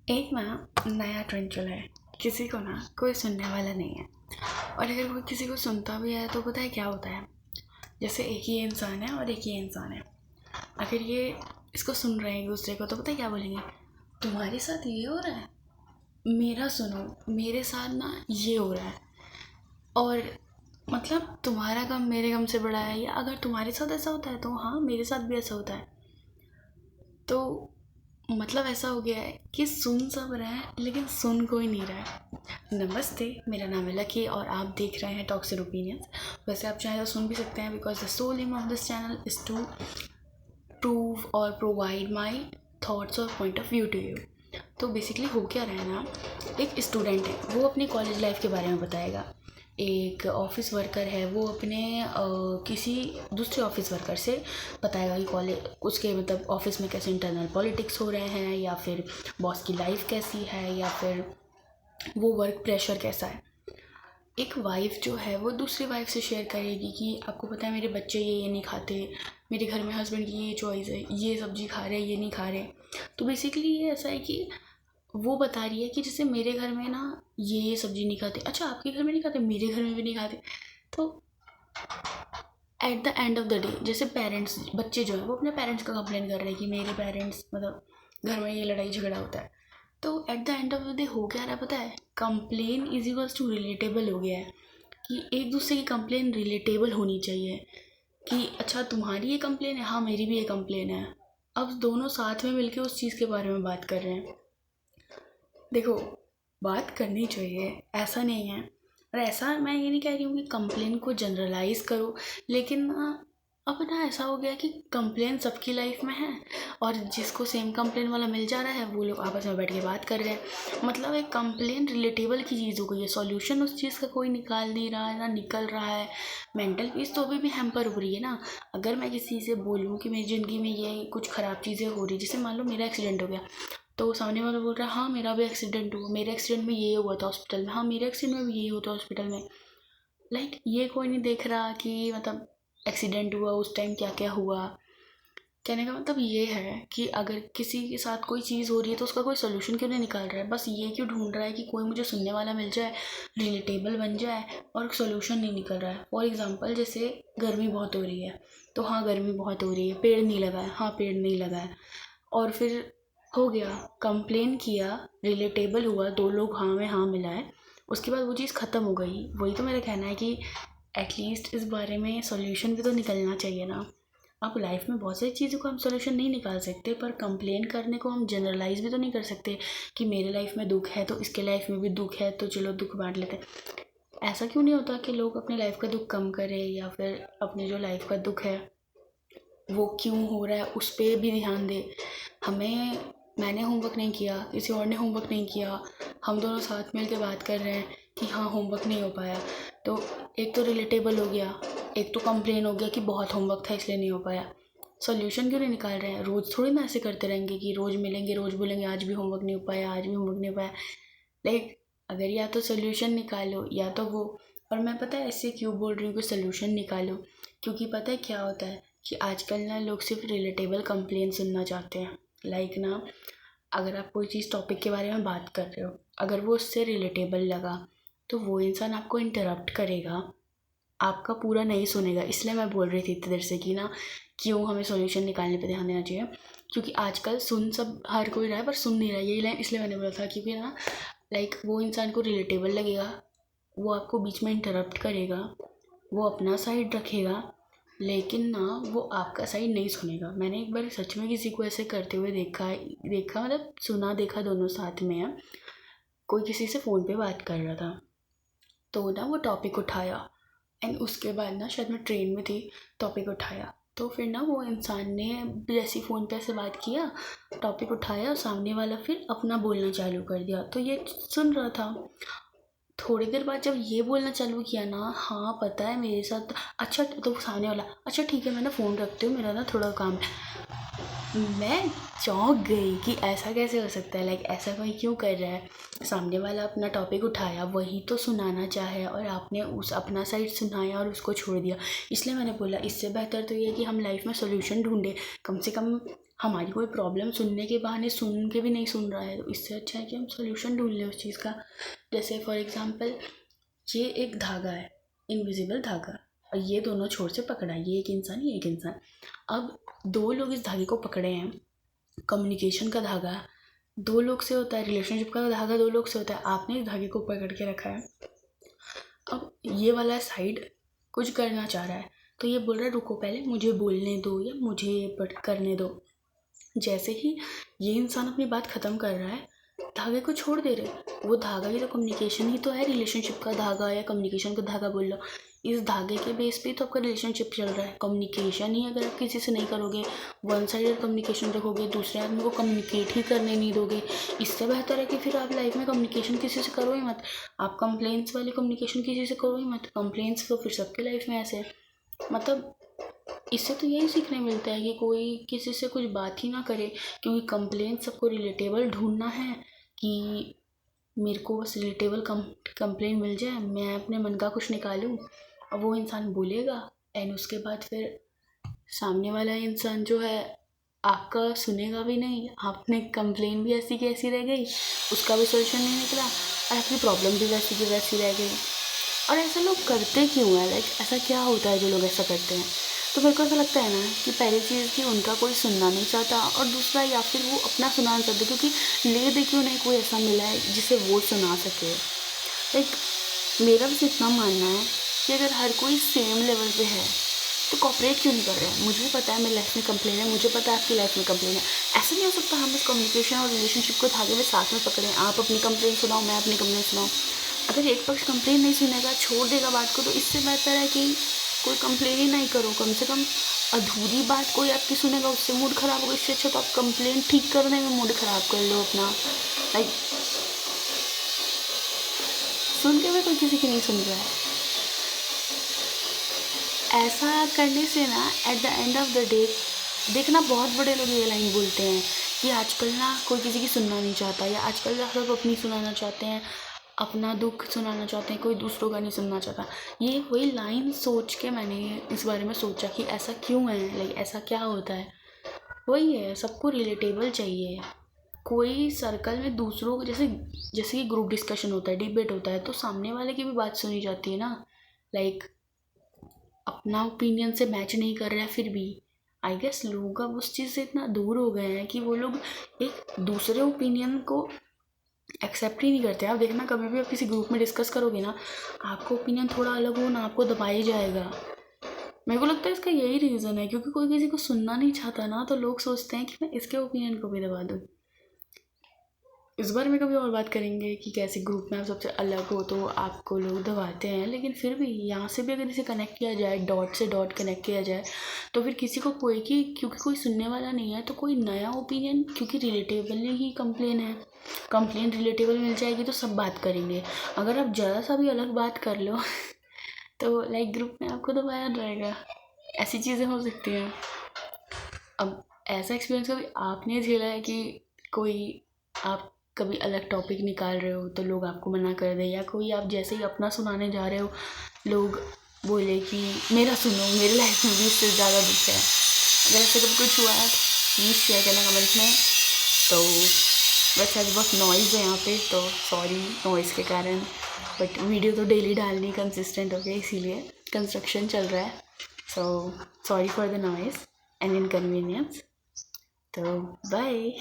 एक ना नया ट्रेंड चला है। किसी को ना कोई सुनने वाला नहीं है, और अगर कोई किसी को सुनता भी है तो पता है क्या होता है। जैसे एक ही इंसान है और एक ही इंसान है। अगर ये इसको सुन रहे हैं एक दूसरे को तो पता है क्या बोलेंगे, तुम्हारे साथ ये हो रहा है, मेरा सुनो, मेरे साथ ना ये हो रहा है। और मतलब तुम्हारा गम मेरे गम से बड़ा है, या अगर तुम्हारे साथ ऐसा होता है तो हाँ मेरे साथ भी ऐसा होता है। तो मतलब ऐसा हो गया है कि सुन सब रहे हैं लेकिन सुन कोई नहीं रहा है। नमस्ते, मेरा नाम है लकी और आप देख रहे हैं टॉक्सिक ओपिनियंस। वैसे आप चाहे तो सुन भी सकते हैं, because the sole aim of this channel is to prove और प्रोवाइड माई थॉट्स और point of view to you. तो बेसिकली हो क्या रहा है ना, एक स्टूडेंट है वो अपनी कॉलेज लाइफ के बारे में बताएगा। एक ऑफिस वर्कर है वो अपने किसी दूसरे ऑफिस वर्कर से बताएगा कि कॉलेज उसके मतलब ऑफिस में कैसे इंटरनल पॉलिटिक्स हो रहे हैं, या फिर बॉस की लाइफ कैसी है, या फिर वो वर्क प्रेशर कैसा है। एक वाइफ जो है वो दूसरी वाइफ से शेयर करेगी कि आपको पता है मेरे बच्चे ये नहीं खाते, मेरे घर में हस्बैंड की ये चॉइस है, ये सब्जी खा रहे ये नहीं खा रहे। तो बेसिकली ये ऐसा है कि वो बता रही है कि जैसे मेरे घर में ना ये सब्जी नहीं खाते, अच्छा आपके घर में नहीं खाते, मेरे घर में भी नहीं खाते। तो at the end of the day जैसे पेरेंट्स बच्चे जो है वो अपने पेरेंट्स का कंप्लेन कर रहे हैं कि मेरे पेरेंट्स मतलब घर में ये लड़ाई झगड़ा होता है। तो at the end of the day हो क्या रहा है पता है, complain is equals to relatable हो गया है। कि एक दूसरे की कंप्लेन रिलेटेबल होनी चाहिए, कि अच्छा तुम्हारी ये कंप्लेन है, हाँ मेरी भी ये कंप्लेन है। अब दोनों साथ में मिलके उस चीज़ के बारे में बात कर रहे हैं। देखो, बात करनी चाहिए, ऐसा नहीं है। और ऐसा मैं ये नहीं कह रही हूँ कि कंप्लेन को जनरलाइज करो, लेकिन अब ना ऐसा हो गया कि कंप्लेन सबकी लाइफ में है, और जिसको सेम कंप्लेन वाला मिल जा रहा है वो लोग आपस में बैठ के बात कर रहे हैं। मतलब एक कंप्लेन रिलेटेबल की चीज़ हो गई है, सॉल्यूशन उस चीज़ का कोई निकाल नहीं रहा है ना निकल रहा है। मेंटल पीस तो अभी भी हैम्पर हो रही है ना। अगर मैं किसी से बोलूँ कि मेरी ज़िंदगी में ये कुछ ख़राब चीज़ें हो रही, जैसे मान लो मेरा एक्सीडेंट हो गया, तो सामने वाला बोल रहा है हाँ मेरा भी एक्सीडेंट हुआ, मेरे एक्सीडेंट में ये हुआ था हॉस्पिटल में, हाँ मेरे एक्सीडेंट में भी ये हुआ था हॉस्पिटल में। लाइक ये कोई नहीं देख रहा कि मतलब एक्सीडेंट हुआ उस टाइम क्या क्या हुआ। कहने का मतलब ये है कि अगर किसी के साथ कोई चीज़ हो रही है तो उसका कोई सोल्यूशन क्यों नहीं निकाल रहा है, बस ये क्यों ढूंढ रहा है कि कोई मुझे सुनने वाला मिल जाए, रिलेटेबल बन जाए, और सोल्यूशन नहीं निकल रहा है। फॉर एग्जांपल जैसे गर्मी बहुत हो रही है, तो हाँ गर्मी बहुत हो रही है, पेड़ नहीं लगा है, हाँ पेड़ नहीं लगा है। और फिर हो गया, कंप्लेन किया, रिलेटेबल हुआ, दो लोग हाँ में हाँ मिलाए, उसके बाद वो चीज़ ख़त्म हो गई। वही तो मेरा कहना है कि एटलीस्ट इस बारे में सॉल्यूशन भी तो निकलना चाहिए ना। अब लाइफ में बहुत सारी चीज़ों का हम सॉल्यूशन नहीं निकाल सकते, पर कंप्लेन करने को हम जनरलाइज भी तो नहीं कर सकते कि मेरे लाइफ में दुख है तो इसके लाइफ में भी दुख है तो चलो दुख बांट लेते हैं। ऐसा क्यों नहीं होता कि लोग अपने लाइफ का दुख कम करें, या फिर अपने जो लाइफ का दुख है वो क्यों हो रहा है उस पर भी ध्यान दे। हमें मैंने होमवर्क नहीं किया, किसी और ने होमवर्क नहीं किया, हम दोनों साथ मिल के बात कर रहे हैं कि हाँ होमवर्क नहीं हो पाया, तो एक तो रिलेटेबल हो गया, एक तो कंप्लेन हो गया कि बहुत होमवर्क था इसलिए नहीं हो पाया। सोल्यूशन क्यों नहीं निकाल रहे हैं, रोज़ थोड़ी ना ऐसे करते रहेंगे कि रोज़ मिलेंगे रोज़ बोलेंगे आज भी होमवर्क नहीं हो पाया, आज भी होमवर्क नहीं हो पाया। लाइक अगर या तो सोल्यूशन निकालो या तो वो। और मैं पता है ऐसे क्यों बोल रही हूँ कि सोल्यूशन निकालो, क्योंकि पता है क्या होता है कि आजकल ना लोग सिर्फ रिलेटेबल कंप्लेन सुनना चाहते हैं। लाइक ना, अगर आप कोई चीज़ टॉपिक के बारे में बात कर रहे हो, अगर वो उससे रिलेटेबल लगा तो वो इंसान आपको इंटरप्ट करेगा, आपका पूरा नहीं सुनेगा। इसलिए मैं बोल रही थी इतनी देर से कि ना क्यों हमें सॉल्यूशन निकालने पे ध्यान देना चाहिए। क्योंकि आजकल सुन सब हर कोई रहा है पर सुन नहीं रहा है, यही लाइन इसलिए मैंने बोला था क्योंकि ना लाइक वो इंसान को रिलेटेबल लगेगा, वो आपको बीच में इंटरप्ट करेगा, वो अपना साइड रखेगा, लेकिन ना वो आपका साइड नहीं सुनेगा। मैंने एक बार सच में किसी को ऐसे करते हुए देखा मतलब सुना देखा, दोनों साथ में है। कोई किसी से फ़ोन पे बात कर रहा था, तो ना वो टॉपिक उठाया, एंड उसके बाद ना शायद मैं ट्रेन में थी, टॉपिक उठाया, तो फिर ना वो इंसान ने जैसी फ़ोन पे ऐसे बात किया, टॉपिक उठाया, सामने वाला फिर अपना बोलना चालू कर दिया, तो ये सुन रहा था। थोड़ी देर बाद जब ये बोलना चालू किया ना, हाँ पता है मेरे साथ, अच्छा तो सामने वाला अच्छा ठीक है मैं ना फ़ोन रखती हूँ, मेरा ना थोड़ा काम है। मैं चौंक गई कि ऐसा कैसे हो सकता है, लाइक ऐसा कोई क्यों कर रहा है। सामने वाला अपना टॉपिक उठाया, वही तो सुनाना चाहे, और आपने उस अपना साइड सुनाया और उसको छोड़ दिया। इसलिए मैंने बोला इससे बेहतर तो ये है कि हम लाइफ में सोल्यूशन ढूंढें, कम से कम हमारी कोई प्रॉब्लम सुनने के बहाने सुन के भी नहीं सुन रहा है, तो इससे अच्छा है कि हम सोल्यूशन ढूंढ लें उस चीज़ का। जैसे फॉर एग्जांपल ये एक धागा है, इनविजिबल धागा, और ये दोनों छोर से पकड़ा है, ये एक इंसान, ये एक इंसान। अब दो लोग इस धागे को पकड़े हैं, कम्युनिकेशन का धागा दो लोग से होता है, रिलेशनशिप का धागा दो लोग से होता है। आपने इस धागे को पकड़ के रखा है, अब ये वाला साइड कुछ करना चाह रहा है, तो ये बोल रहा है रुको पहले मुझे बोलने दो या मुझे ये करने दो। जैसे ही ये इंसान अपनी बात ख़त्म कर रहा है, धागे को छोड़ दे रहे। वो धागा ही तो कम्युनिकेशन ही तो है, रिलेशनशिप का धागा या कम्युनिकेशन का धागा बोल लो। इस धागे के बेस पे तो आपका रिलेशनशिप चल रहा है। कम्युनिकेशन ही अगर आप किसी से नहीं करोगे, वन साइडेड कम्युनिकेशन रखोगे, दूसरे आदमी को कम्युनिकेट ही करने नहीं दोगे, इससे बेहतर है कि फिर आप लाइफ में कम्युनिकेशन किसी से करो ही मत। आप कंप्लेंट्स वाली कम्युनिकेशन किसी से करो ही मत। कंप्लेंट्स तो फिर सबके लाइफ में ऐसे है। मतलब इससे तो यही सीखने मिलता है कि कोई किसी से कुछ बात ही ना करे, क्योंकि कंप्लेंट सबको रिलेटेबल ढूंढना है कि मेरे को बस रिलेटेबल कंप्लेंट मिल जाए, मैं अपने मन का कुछ निकालूं, और वो इंसान बोलेगा एंड उसके बाद फिर सामने वाला इंसान जो है आपका सुनेगा भी नहीं, आपने कंप्लेंट भी ऐसी की ऐसी रह गई, उसका भी सोल्यूशन नहीं निकला, और आपकी प्रॉब्लम भी वैसी की वैसी रह गई। और ऐसे लोग करते क्यों हैं? लाइक ऐसा क्या होता है जो लोग ऐसा करते हैं? तो मेरे को ऐसा लगता है ना कि पहली चीज़ कि उनका कोई सुनना नहीं चाहता, और दूसरा या फिर वो अपना सुनाना चाहते, क्योंकि ले दे क्यों नहीं कोई ऐसा मिला है जिसे वो सुना सके। लाइक मेरा बस इतना मानना है कि अगर हर कोई सेम लेवल पे है तो कॉपरेट क्यों नहीं कर रहे हैं? मुझे भी पता है मेरी लाइफ में कंप्लेन है, मुझे पता है आपकी लाइफ में कंप्लेन है। ऐसा नहीं हो सकता हम इस कम्युनिकेशन और रिलेशनशिप को धागे में साथ में पकड़ें, आप अपनी कंप्लेन सुनाओ, मैं अपनी कंप्लेन सुनाऊँ। अगर एक पक्ष कंप्लेन नहीं सुनेगा, छोड़ देगा बात को, तो इससे बेहतर है कि कोई कंप्लेन ही नहीं करो। कम से कम अधूरी बात कोई आपकी सुनेगा उससे मूड ख़राब होगा, इससे अच्छा तो आप कंप्लेन ठीक करने में मूड ख़राब कर लो अपना। लाइक सुन के भी कोई किसी की नहीं सुन रहा है। ऐसा करने से ना eight the end of the day देखना, बहुत बड़े लोग ये लाइन बोलते हैं कि आजकल ना कोई किसी की सुनना नहीं चाहता, या आजकल सब अपनी सुनाना चाहते हैं, अपना दुख सुनाना चाहते हैं, कोई दूसरों का नहीं सुनना चाहता। ये वही लाइन सोच के मैंने इस बारे में सोचा कि ऐसा क्यों है, लाइक ऐसा क्या होता है। वही है, सबको रिलेटेबल चाहिए। कोई सर्कल में दूसरों को जैसे जैसे कि ग्रुप डिस्कशन होता है, डिबेट होता है, तो सामने वाले की भी बात सुनी जाती है ना। लाइक अपना ओपिनियन से मैच नहीं कर रहा है, फिर भी आई गेस लोग अब उस चीज़ से इतना दूर हो गए हैं कि वो लोग एक दूसरे ओपिनियन को एक्सेप्ट ही नहीं करते। आप देखना कभी भी आप किसी ग्रुप में डिस्कस करोगे ना, आपका ओपिनियन थोड़ा अलग हो ना, आपको दबाया जाएगा। मेरे को लगता है इसका यही रीज़न है, क्योंकि कोई किसी को सुनना नहीं चाहता ना, तो लोग सोचते हैं कि मैं इसके ओपिनियन को भी दबा दूँ। इस बारे में कभी और बात करेंगे कि कैसे ग्रुप में आप सबसे अलग हो तो आपको लोग दबाते हैं, लेकिन फिर भी यहाँ से भी अगर इसे कनेक्ट किया जाए, डॉट से डॉट कनेक्ट किया जाए, तो फिर किसी को कोई की क्योंकि कोई सुनने वाला नहीं है तो कोई नया ओपिनियन, क्योंकि रिलेटेबल ही कंप्लेन है, कंप्लेन रिलेटेबल मिल जाएगी तो सब बात करेंगे। अगर आप ज़रा सा भी अलग बात कर लो तो लाइक ग्रुप में आपको दबाया जाएगा। ऐसी चीज़ें हो सकती हैं। अब ऐसा एक्सपीरियंस कभी आपने झेला है कि कोई आप कभी अलग टॉपिक निकाल रहे हो तो लोग आपको मना कर दे, या कोई आप जैसे ही अपना सुनाने जा रहे हो लोग बोले कि मेरा सुनो, मेरे लाइफ में भी इससे ज़्यादा दुख है? अगर ऐसे कभी कुछ हुआ है प्लीज़ शेयर करना कमेंट में। तो वैसे आज बहुत नॉइज़ है यहाँ पे, तो सॉरी नॉइज़ के कारण, बट वीडियो तो डेली डालनी कंसिस्टेंट हो गया, इसीलिए कंस्ट्रक्शन चल रहा है, so sorry for the noise and inconvenience. तो बाय।